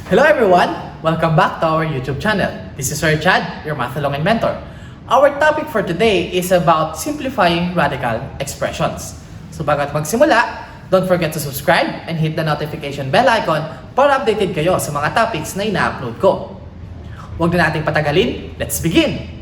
Hello everyone! Welcome back to our YouTube channel. This is Sir Chad, your Mathalongin mentor. Our topic for today is about simplifying radical expressions. So bagat magsimula, don't forget to subscribe and hit the notification bell icon para updated kayo sa mga topics na ina-upload ko. Huwag na nating patagalin, let's begin!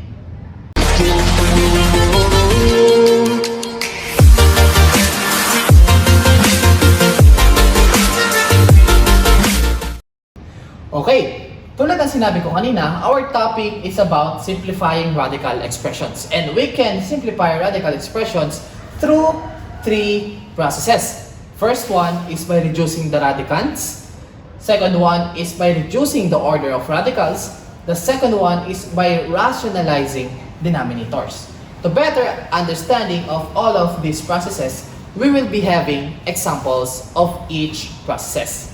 Okay, tulad ng sinabi ko kanina, our topic is about simplifying radical expressions. And we can simplify radical expressions through three processes. First one is by reducing the radicands. Second one is by reducing the order of radicals. The second one is by rationalizing denominators. To better understanding of all of these processes, we will be having examples of each process.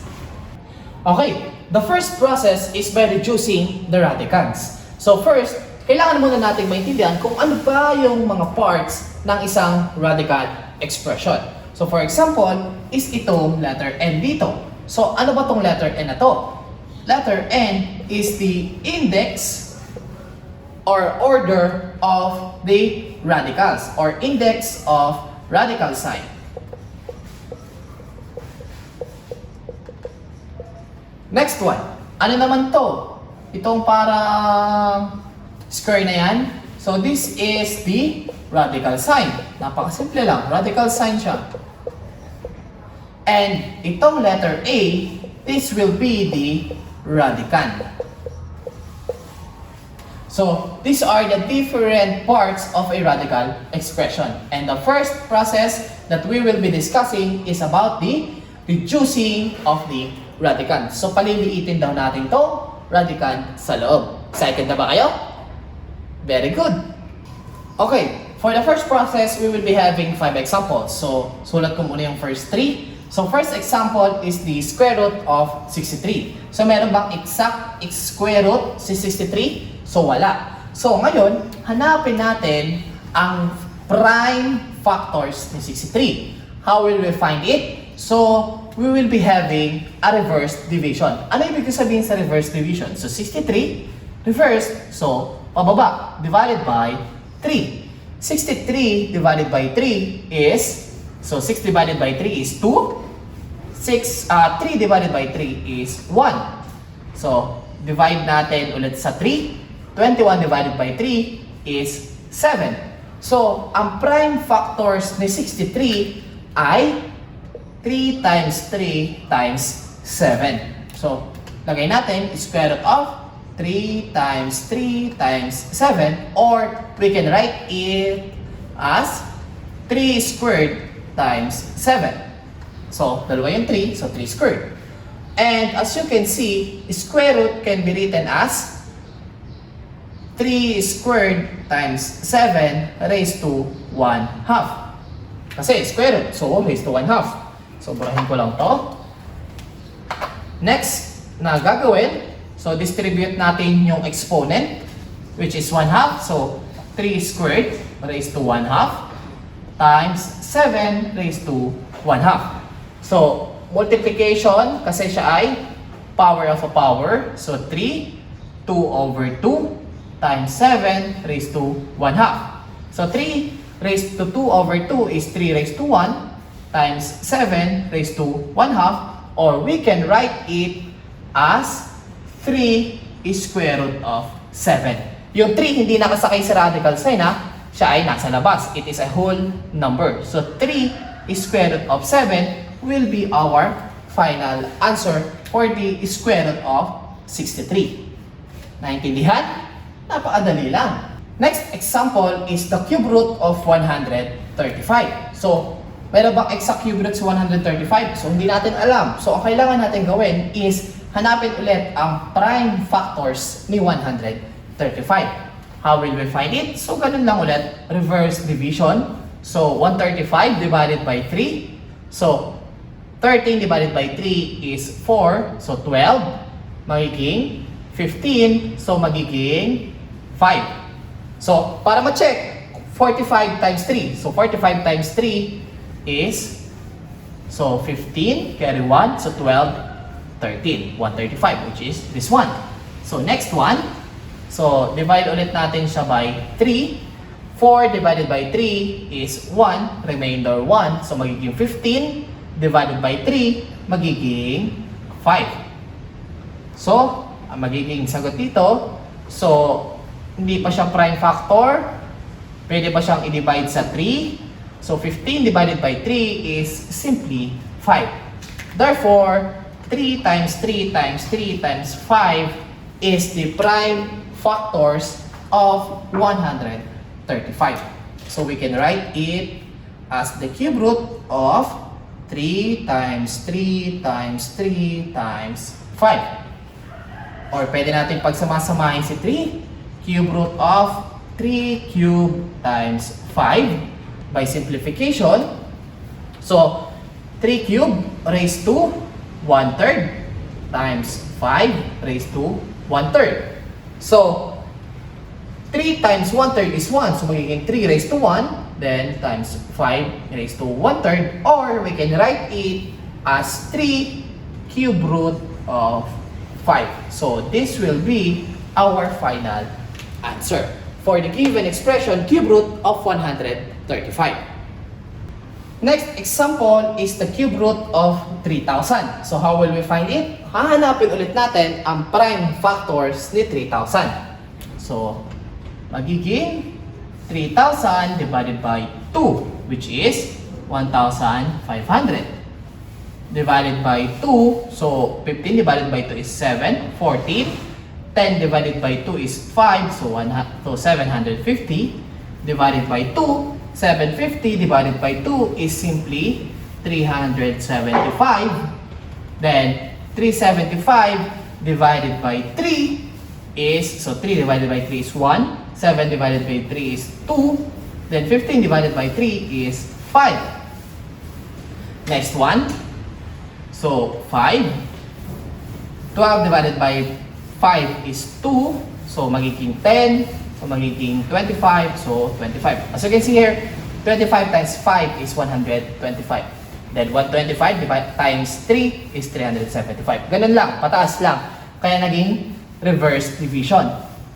Okay, the first process is by reducing the radicands. So first, kailangan muna nating maintindihan kung ano ba yung mga parts ng isang radical expression. So for example, is itong letter N dito. So ano ba tong letter N na to? Letter N is the index or order of the radicals or index of radical sign. Next one. Ano naman to? Itong parang square na yan. So this is the radical sign. Napakasimple lang. Radical sign siya. And itong letter A, this will be the radicand. So these are the different parts of a radical expression. And the first process that we will be discussing is about the reducing of the radicand. So paliliitin daw natin to radicand sa loob. Excited na ba kayo? Very good. Okay, for the first process, we will be having 5 examples. So sulat ko muna yung first 3. So first example is the square root of 63. So meron bang exact square root si 63? So wala. So ngayon, hanapin natin ang prime factors ni 63. How will we find it? So we will be having a reverse division. Ano ibig sabihin sa reverse division? So 63 reverse, so pababa, divided by 3. 63 divided by 3 is, so 6 divided by 3 is 2. 3 divided by 3 is 1. So divide natin ulit sa 3. 21 divided by 3 is 7. So ang prime factors ni 63 ay 3 times 3 times 7. So, lagay natin square root of 3 times 3 times 7, or we can write it as 3 squared times 7. So, dalawa yung 3, so 3 squared. And as you can see, square root can be written as 3 squared times 7 raised to 1 half. Kasi square root, so raised to 1 half. So, burahin ko lang to. Next na gagawin, so distribute natin yung exponent, which is 1 half. So, 3 squared raised to 1 half times 7 raised to 1 half. So, multiplication, kasi siya ay power of a power. So, 3, 2 over 2 times 7 raised to 1 half. So, 3 raised to 2 over 2 is 3 raised to 1. Times 7 raised to 1 half, or we can write it as 3 is square root of 7. Yung 3 hindi nakasakay sa radical sign ha, siya ay nasa labas. It is a whole number. So 3 is square root of 7 will be our final answer for the square root of 63. Naintindihan? Napakadali lang. Next example is the cube root of 135. So meron bang exact cube root sa 135? So, hindi natin alam. So, ang kailangan natin gawin is hanapin ulit ang prime factors ni 135. How will we find it? So, ganun lang ulit. Reverse division. So, 135 divided by 3. So, 13 divided by 3 is 4. So, 12. Magiging 15. So, magiging 5. So, para ma-check, 45 times 3. So, 45 times 3 is, so 15, carry 1, so 12, 13. 135, which is this one. So, next one. So, divide ulit natin siya by 3. 4 divided by 3 is 1, remainder 1. So, magiging 15 divided by 3, magiging 5. So, ang magiging sagot dito, so, hindi pa siya prime factor. Pwede pa siyang i-divide sa 3. So, 15 divided by 3 is simply 5. Therefore, 3 times 3 times 3 times 5 is the prime factors of 135. So, we can write it as the cube root of 3 times 3 times 3 times 5. Or pwede natin pagsamasamahin si 3. Cube root of 3 cube times 5 by simplification. So, 3 cube raised to 1/3 times 5 raised to 1/3. So, 3 times 1/3 is 1. So, magiging 3 raised to 1. Then, times 5 raised to 1/3. Or, we can write it as 3 cube root of 5. So, this will be our final answer for the given expression cube root of 135. Next example is the cube root of 3,000. So how will we find it? Hahanapin ulit natin ang prime factors ni 3,000. So magiging 3,000 divided by 2, which is 1,500. Divided by 2, so 15 divided by 2 is 7, 14. 10 divided by 2 is 5, so 750 divided by 2. 750 divided by 2 is simply 375. Then 375 divided by 3 is, so 3 divided by 3 is 1. 7 divided by 3 is 2. Then 15 divided by 3 is 5. Next one. So 5. 12 divided by 5 is 2, so magiging 10, so magiging 25, so 25. As you can see here, 25 times 5 is 125. Then 125 times 3 is 375. Ganun lang, pataas lang. Kaya naging reverse division.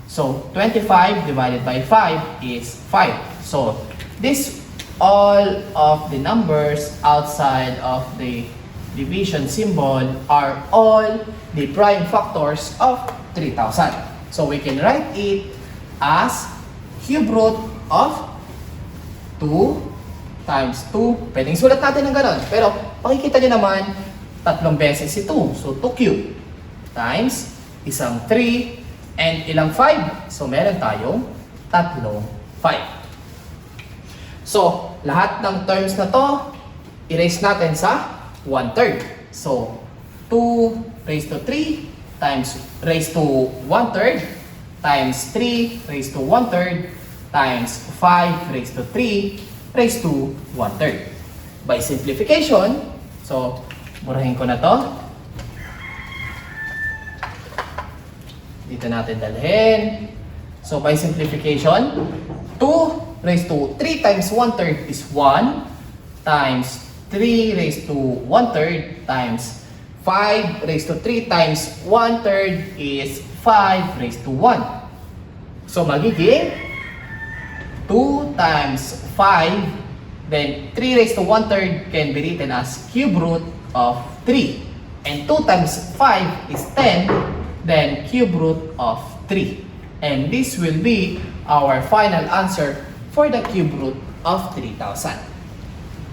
So 25 divided by 5 is 5. So this all of the numbers outside of the division symbol are all the prime factors of 3,000. So we can write it as cube root of 2 times 2. Pwedeng sulat natin ng ganon. Pero makikita nyo naman, tatlong beses si 2. So 2 cube times isang 3 and ilang 5. So meron tayong tatlong 5. So lahat ng terms na to, erase natin sa 1/3. So, 2 raised to 3 times raised to 1/3 times 3 raised to 1/3 times 5 raised to 3 raised to 1/3. By simplification, so, burahin ko na to. Dito natin dalhin. So, by simplification, 2 raised to 3 times 1/3 is 1 times 3 raised to 1/3 times 5 raised to 3 times 1/3 is 5 raised to 1. So magiging 2 times 5, then 3 raised to 1/3 can be written as cube root of 3. And 2 times 5 is 10, then cube root of 3. And this will be our final answer for the cube root of 3,000.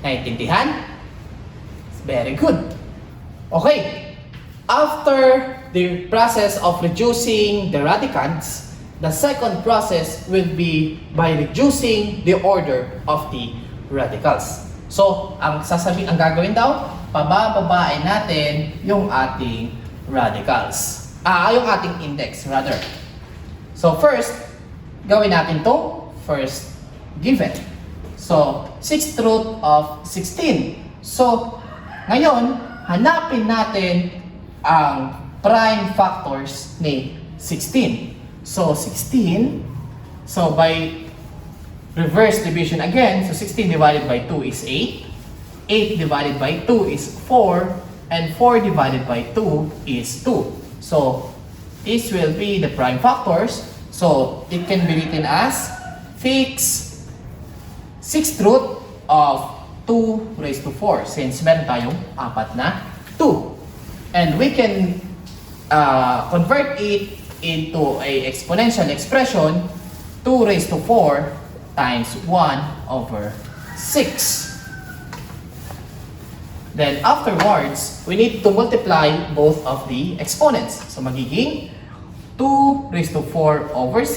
Naintindihan? Very good. Okay. After the process of reducing the radicands, the second process will be by reducing the order of the radicals. So, ang gagawin daw, pabababain natin yung ating radicals. Yung ating index rather. So, first, gawin natin to first given. So, 6th root of 16. So, ngayon, hanapin natin ang prime factors ni 16. So, 16. So, by reverse division again, so 16 divided by 2 is 8. 8 divided by 2 is 4. and 4 divided by 2 is 2. So, this will be the prime factors. So, it can be written as fixed sixth root of 2 raised to 4 since meron tayong 4 na 2. And we can convert it into a exponential expression, 2 raised to 4 times 1 over 6. Then afterwards, we need to multiply both of the exponents. So magiging 2 raised to 4 over 6,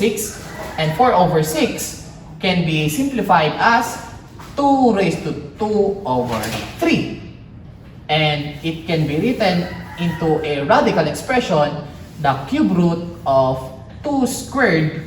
and 4 over 6 can be simplified as 2 raised to 2 over 3. And it can be written into a radical expression, the cube root of 2 squared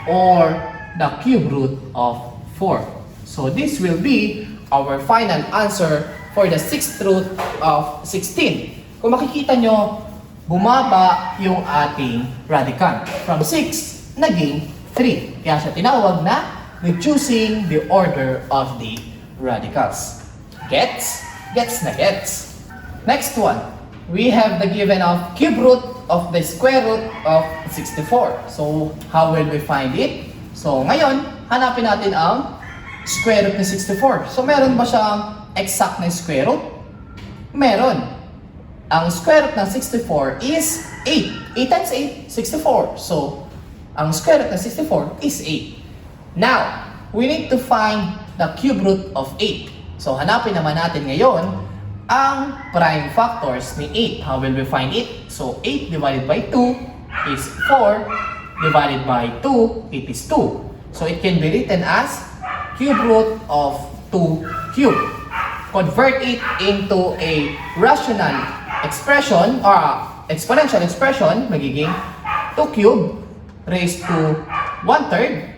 or the cube root of 4. So this will be our final answer for the sixth root of 16. Kung makikita nyo, bumaba yung ating radicand. From 6, naging 3. Kaya siya tinawag na reducing the order of the radicals. Gets? Gets na gets. Next one, we have the given of cube root of the square root of 64. So, how will we find it? So, ngayon, hanapin natin ang square root ng 64. So, meron ba siyang exact na square root? Meron. Ang square root ng 64 is 8. 8 times 8, 64. So, ang square root ng 64 is 8. Now, we need to find the cube root of 8. So, hanapin naman natin ngayon ang prime factors ni 8. How will we find it? So, 8 divided by 2 is 4. Divided by 2, it is 2. So, it can be written as cube root of 2 cube. Convert it into a rational expression or exponential expression, magiging 2 cube raised to 1/3,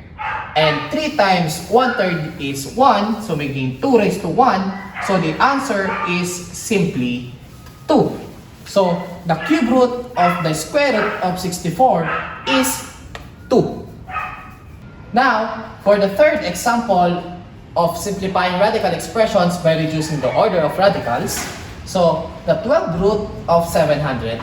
and 3 times 1/3 is 1, so magiging 2 raised to 1. So the answer is simply 2. So the cube root of the square root of 64 is 2. Now, for the third example of simplifying radical expressions by reducing the order of radicals, so the 12th root of 729.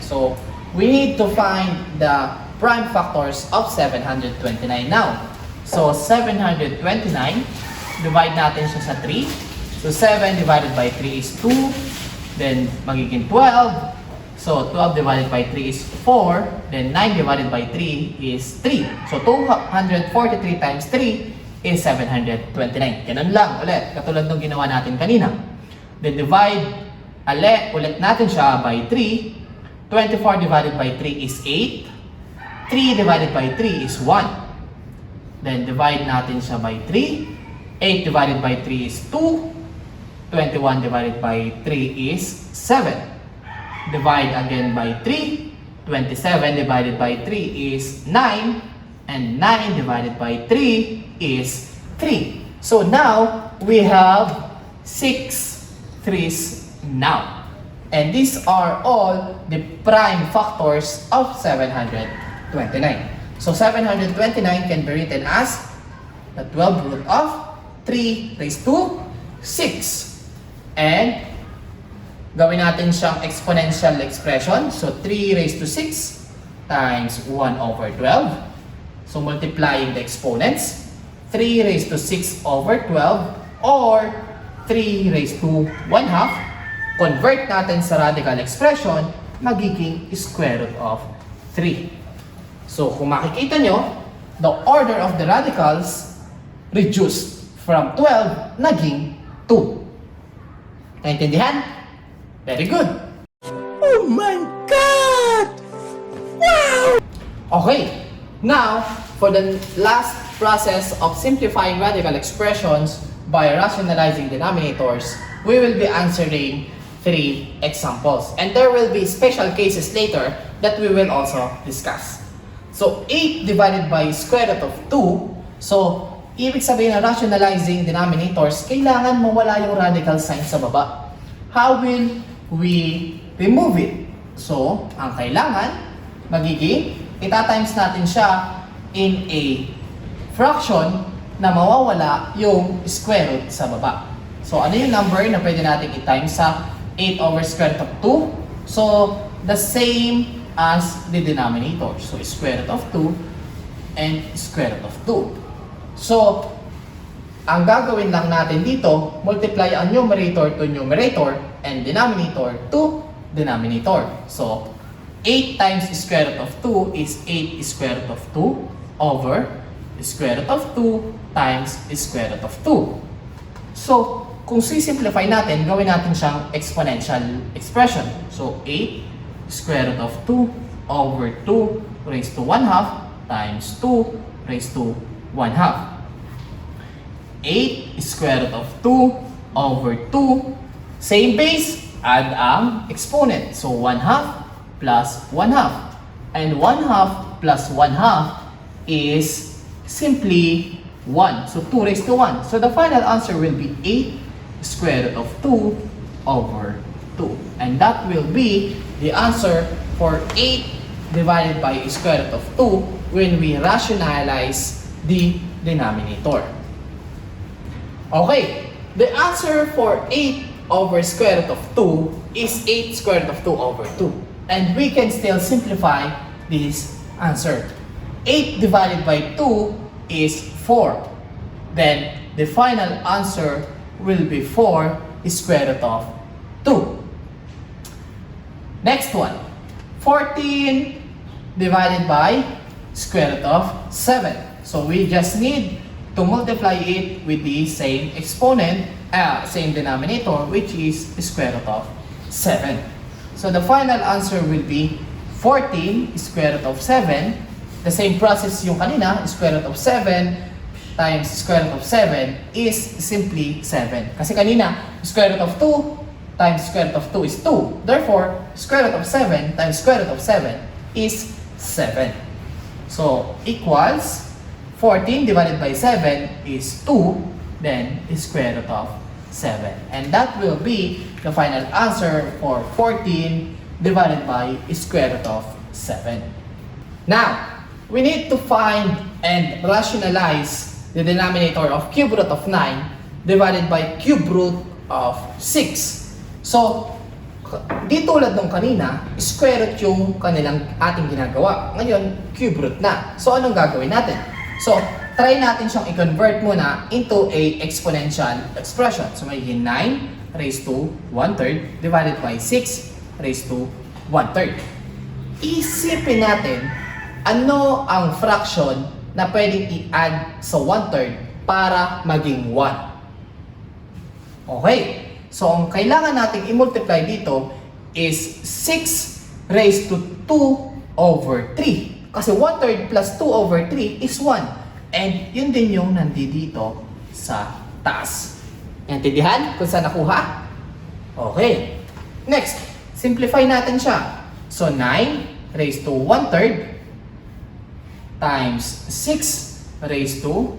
So we need to find the prime factors of 729 now. So 729, divide natin siya sa 3. So 7 divided by 3 is 2. Then magiging 12. So 12 divided by 3 is 4. Then 9 divided by 3 is 3. So 243 times 3 is 729. Ganun lang ulit, katulad ng ginawa natin kanina. Then divide ulit natin siya by 3. 24 divided by 3 is 8. 3 divided by 3 is 1. Then divide natin siya by 3. 8 divided by 3 is 2. 21 divided by 3 is 7. Divide again by 3. 27 divided by 3 is 9. And 9 divided by 3 is 3. So now, we have 6 threes now. And these are all the prime factors of 729. So 729 can be written as the 12th root of 3 raised to 6. And gawin natin siyang exponential expression. So 3 raised to 6 times 1 over 12. So multiplying the exponents, 3 raised to 6 over 12 or 3 raised to 1/2. Convert natin sa radical expression, magiging square root of 3. So kung makikita nyo, the order of the radicals reduced from 12, naging 2. Naintindihan? Very good. Oh my God! Wow! Okay, now for the last process of simplifying radical expressions by rationalizing denominators, we will be answering 3 examples. And there will be special cases later that we will also discuss. So 8 divided by square root of 2. So ibig sabihin na rationalizing denominators, kailangan mawala yung radical sign sa baba. How will we remove it? So, ang kailangan, magiging, itatimes natin siya in a fraction na mawawala yung square root sa baba. So, ano yung number na pwede natin i-times sa 8 over square root of 2. So, the same as the denominator. So, square root of 2 and square root of 2. So, ang gagawin lang natin dito, multiply ang numerator to numerator and denominator to denominator. So, 8 times square root of 2 is 8 square root of 2 over square root of 2 times square root of 2. So, kung sisimplify natin, gawin natin siyang exponential expression. So, 8 square root of 2 over 2 raised to 1/2 times 2 raised to 1/2. 8 square root of 2 over 2. Same base, add ang exponent. So, 1/2 plus 1/2. And 1/2 plus 1/2 is simply 1. So, 2 raised to 1. So, the final answer will be 8 square root of 2 over 2. And that will be the answer for 8 divided by square root of 2 when we rationalize the denominator. Okay, the answer for 8 over square root of 2 is 8 square root of 2 over 2. And we can still simplify this answer. 8 divided by 2 is 4. Then, the final answer will be 4 square root of 2. Next one. 14 divided by square root of 7. So, we just need to multiply it with the same exponent, same denominator, which is square root of 7. So, the final answer will be 14 square root of 7. The same process yung kanina, square root of 7 times square root of 7 is simply 7. Kasi kanina, square root of 2 times square root of 2 is 2. Therefore, square root of 7 times square root of 7 is 7. So, equals 14 divided by 7 is 2, then square root of 7. And that will be the final answer for 14 divided by square root of 7. Now, we need to find and rationalize the denominator of cube root of 9 divided by cube root of 6. So, di tulad nung kanina, square root yung ating ginagawa. Ngayon, cube root na. So, anong gagawin natin? So, try natin siyang i-convert muna into a exponential expression. So, magiging 9 raised to 1/3 divided by 6 raised to 1/3. Isipin natin ano ang fraction na pwedeng i-add sa 1/3 para maging 1. Okay. So, ang kailangan nating i-multiply dito is 6 raised to 2 over 3. Kasi 1/3 plus 2 over 3 is 1. And yun din yung nandito sa taas. Naintindihan kung saan nakuha? Okay. Next, simplify natin siya. So, 9 raised to 1/3 times 6 raised to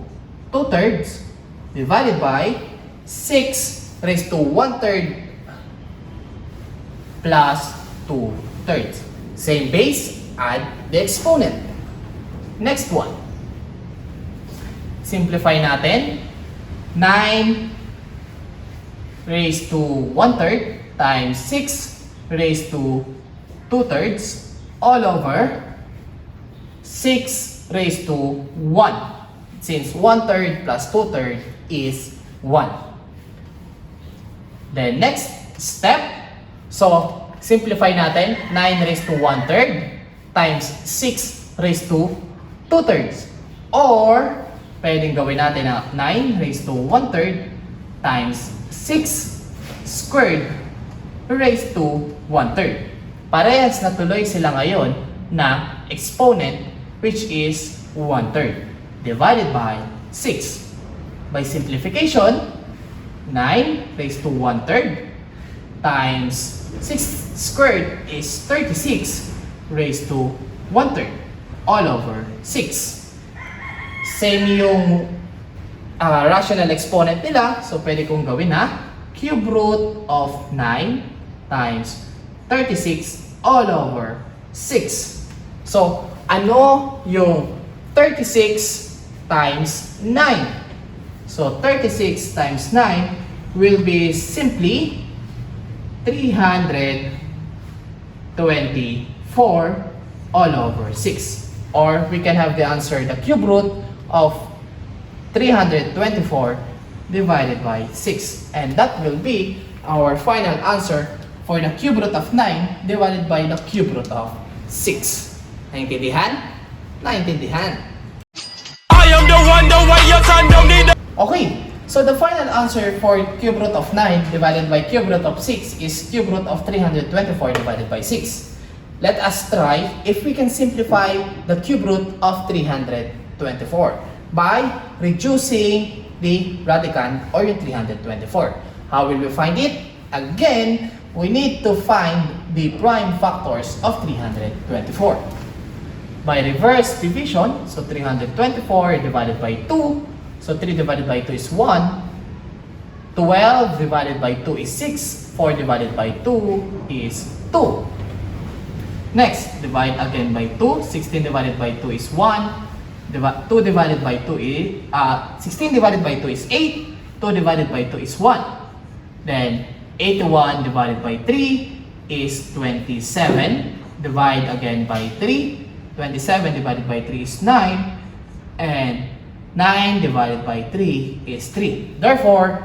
2/3 divided by 6 raised to 1/3 plus 2/3. Same base, add the exponent. Next one. Simplify natin. 9 raised to 1/3 times 6 raised to 2/3 all over 6 raised to 1. Since 1/3 plus 2/3 is 1. Then next step, so simplify natin. 9 raised to 1/3 times 6 raised to 2/3. Or, pwedeng gawin natin na 9 raised to 1/3 times 6 squared raised to 1/3. Parehas na tuloy sila ngayon na exponent, which is 1/3 divided by 6. By simplification, 9 raised to 1/3 times 6 squared is 36 raised to 1/3 all over 6. Same yung rational exponent nila, so pwede kong gawin na cube root of 9 times 36 all over 6. So, ano yung 36 times 9? So, 36 times 9 will be simply 324 all over 6. Or we can have the answer, the cube root of 324 divided by 6. And that will be our final answer for the cube root of 9 divided by the cube root of 6. Naintindihan? Naintindihan. I am the one, the way your son don't need. Okay, so the final answer for cube root of 9 divided by cube root of 6 is cube root of 324 divided by 6. Let us try if we can simplify the cube root of 324 by reducing the radicand or yung 324. How will we find it? Again, we need to find the prime factors of 324. By reverse division, so 324 divided by 2, so 3 divided by 2 is 1, 12 divided by 2 is 6, 4 divided by 2 is 2. Next, divide again by 2, 16 divided by 2 is 1, 2 divided by 2 is, 16 divided by 2 is 8, 2 divided by 2 is 1. Then, 81 divided by 3 is 27, divide again by 3, 27 divided by 3 is 9, and 9 divided by 3 is 3. Therefore,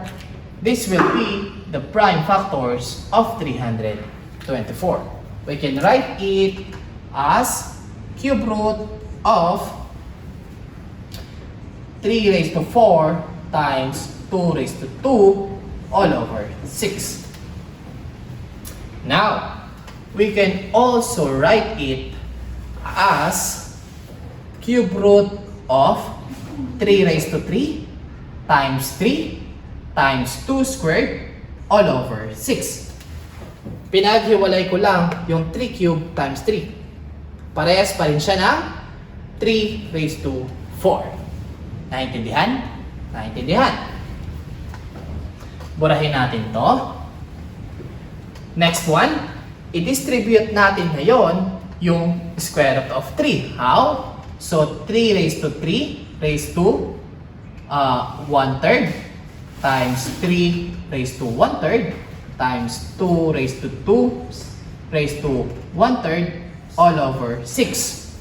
this will be the prime factors of 324. We can write it as cube root of 3 raised to 4 times 2 raised to 2 all over 6. Now, we can also write it as cube root of 3 raised to 3 times 3 times 2 squared all over 6. Pinaghiwalay ko lang yung 3 cube times 3. Parehas pa rin siya ng 3 raised to 4. Naintindihan? Naintindihan. Burahin natin to. Next one, i-distribute natin ngayon yung square root of 3. How? So, 3 raised to 3 raised to 1/3 times 3 raised to 1/3 times 2 raised to 2 raised to 1/3 all over 6.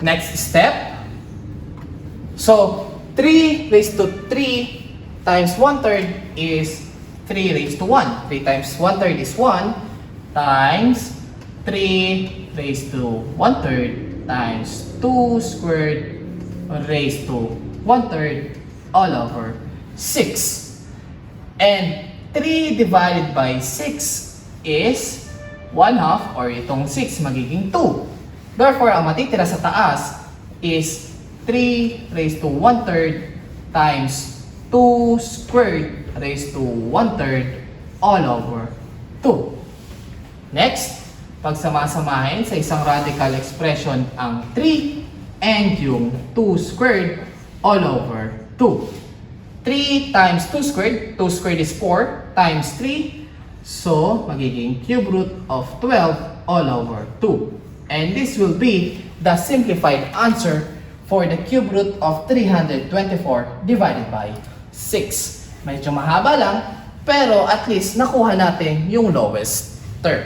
Next step. So, 3 raised to 3 times 1/3 is 3 raised to 1. 3 times 1/3 is 1 times 3 raised to 1/3 times 2 squared raised to 1/3 all over 6. And 3 divided by 6 is 1/2 or itong 6 magiging 2. Therefore, ang matitira sa taas is 3 raised to 1/3 times 2 squared raised to 1/3 all over 2. Next, pagsamasamahin sa isang radical expression ang 3 and yung 2 squared all over 2. 3 times 2 squared, 2 squared is 4 times 3, so magiging cube root of 12 all over 2. And this will be the simplified answer for the cube root of 324 divided by 6. Medyo mahaba lang, pero at least nakuha natin yung lowest term.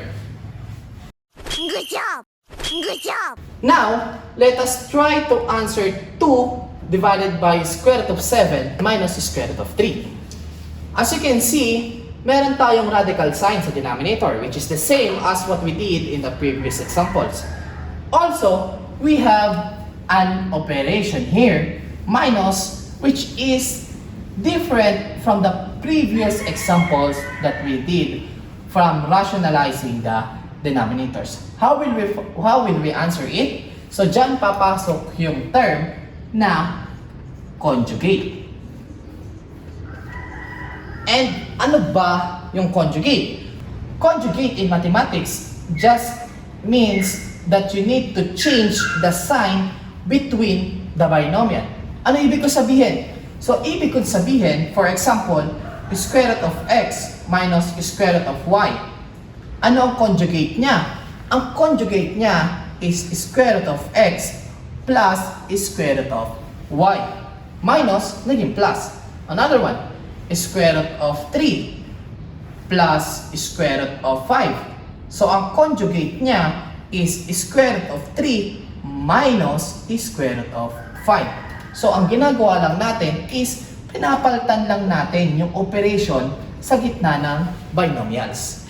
Good job! Good job! Now, let us try to answer 2 divided by square root of 7 minus square root of 3. As you can see, meron tayong radical sign sa denominator, which is the same as what we did in the previous examples. Also, we have an operation here, minus, which is different from the previous examples that we did from rationalizing the denominators. How will we answer it? So, dyan papasok yung term na conjugate. And ano ba yung conjugate? Conjugate in mathematics just means that you need to change the sign between the binomial. Ano ibig ko sabihin? So, ibig ko sabihin, for example, square root of x minus square root of y. Ano ang conjugate niya? Ang conjugate niya is square root of x plus square root of y. Minus, naging plus. Another one, square root of 3 plus square root of 5. So ang conjugate niya is square root of 3 minus square root of 5. So ang ginagawa lang natin is pinapalitan lang natin yung operation sa gitna ng binomials.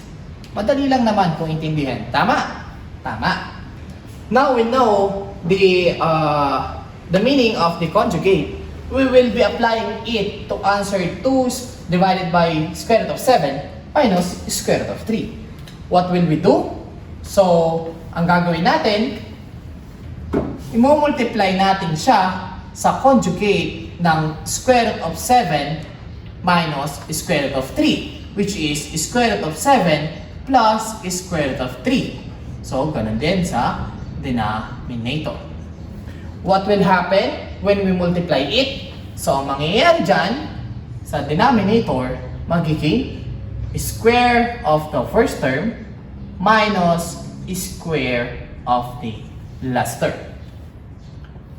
Madali lang naman kung intindihan. Tama? Tama. Now we know the meaning of the conjugate. We will be applying it to answer 2 divided by square root of 7 minus square root of 3. What will we do? So, ang gagawin natin, i-multiply natin siya sa conjugate ng square root of 7 minus square root of 3, which is square root of 7 plus square root of 3. So, ganun din sa denominator. What will happen when we multiply it? So, ang mangyayari dyan sa denominator, magiging square of the first term minus square of the last term.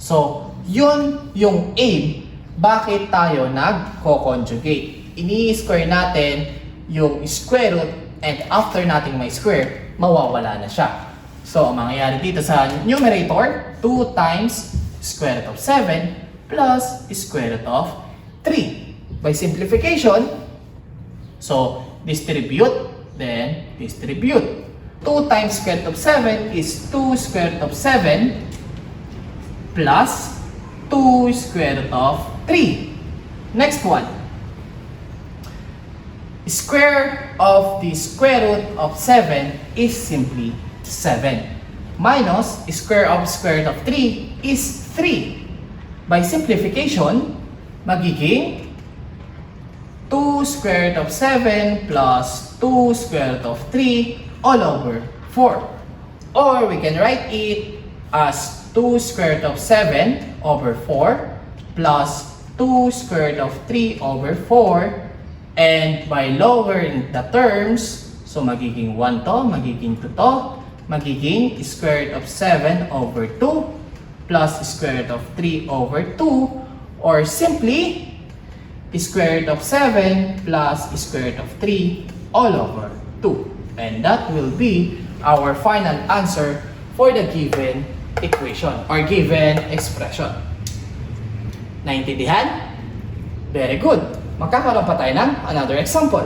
So, yun yung aim. Bakit tayo nagko-conjugate? Ini-square natin yung square root and after nating may square, mawawala na siya. So, ang mangyayari dito sa numerator, 2 times square root of 7 plus square root of 3. By simplification, so, distribute, then distribute. 2 times square root of 7 is 2 square root of 7 plus 2 square root of 3. Next one. Square of the square root of 7 is simply 7. Minus square of square root of 3 is 3. By simplification, magiging 2 square root of 7 plus 2 square root of 3 all over 4. Or we can write it as 2 square root of 7 over 4 plus 2 square root of 3 over 4. And by lowering the terms, so magiging 1 to, magiging 2 to, magiging square root of 7 over 2 plus square root of 3 over 2, or simply square root of 7 plus square root of 3 all over 2. And that will be our final answer for the given equation or given expression. Naintindihan? Very good. Magkakaroon pa tayo ng another example.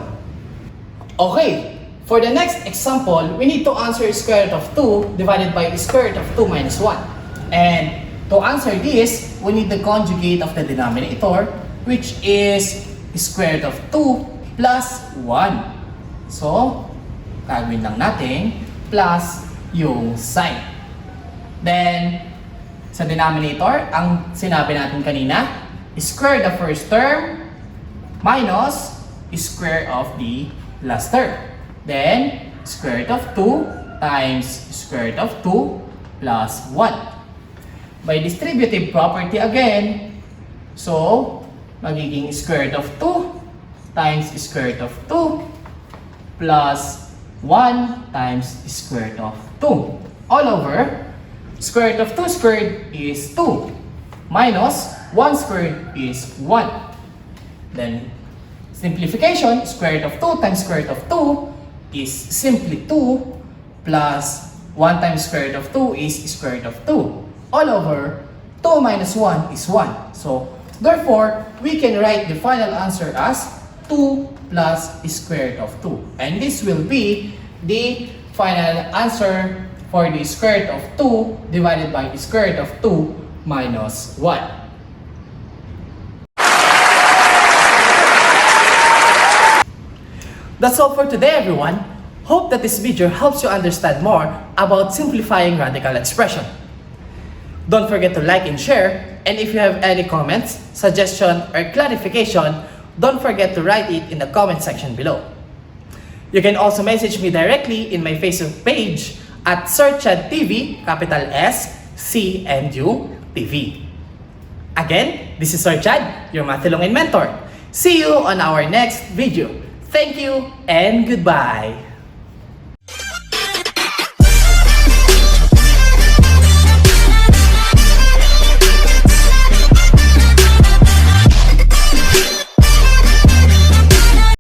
Okay, for the next example, we need to answer square root of 2 divided by square root of 2 minus 1. And to answer this, we need the conjugate of the denominator, which is square root of 2 plus 1. So, gagawin lang natin plus yung sign. Then, sa denominator, ang sinabi natin kanina, square the first term minus square of the last term. Then, square root of 2 times square root of 2 plus 1. By distributive property again, so, magiging square root of 2 times square root of 2 plus 1 times square root of 2 all over square root of 2 squared is 2 minus 1 squared is 1. Then simplification, square root of 2 times square root of 2 is simply 2 plus 1 times square root of 2 is square root of 2 all over 2 minus 1 is 1. So therefore, we can write the final answer as 2 plus square root of 2. And this will be the final answer for the square root of 2 divided by the square root of 2 minus 1. That's all for today, everyone. Hope that this video helps you understand more about simplifying radical expression. Don't forget to like and share, and if you have any comments, suggestion, or clarification, don't forget to write it in the comment section below. You can also message me directly in my Facebook page at Searchad TV, capital S, C, and U, TV. Again, this is Searchad, your Mathilongin mentor. See you on our next video. Thank you and goodbye.